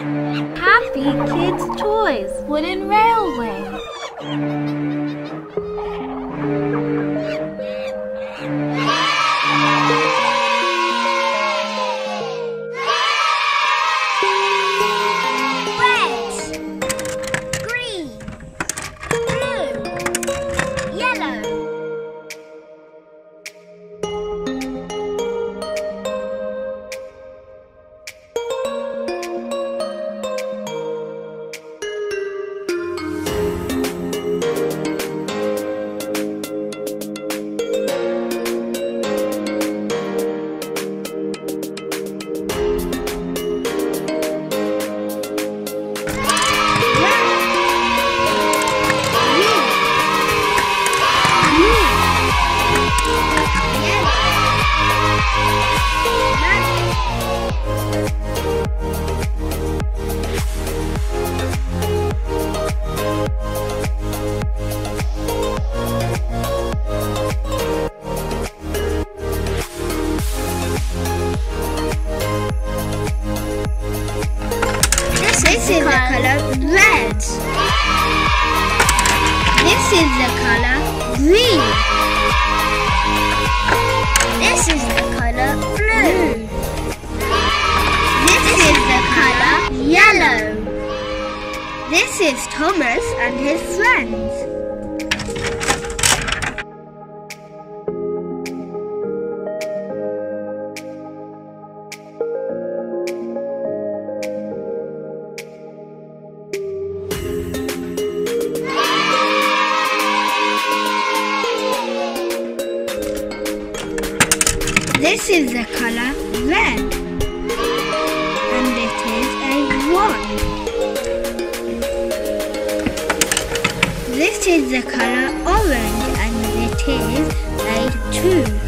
Happy Kids Toys Wooden Railway. This is the color red. This is the color green. This is the color blue. This is the color yellow. This is Thomas and his friends. This is the color red, and it is a 1. This is the color orange, and it is a 2.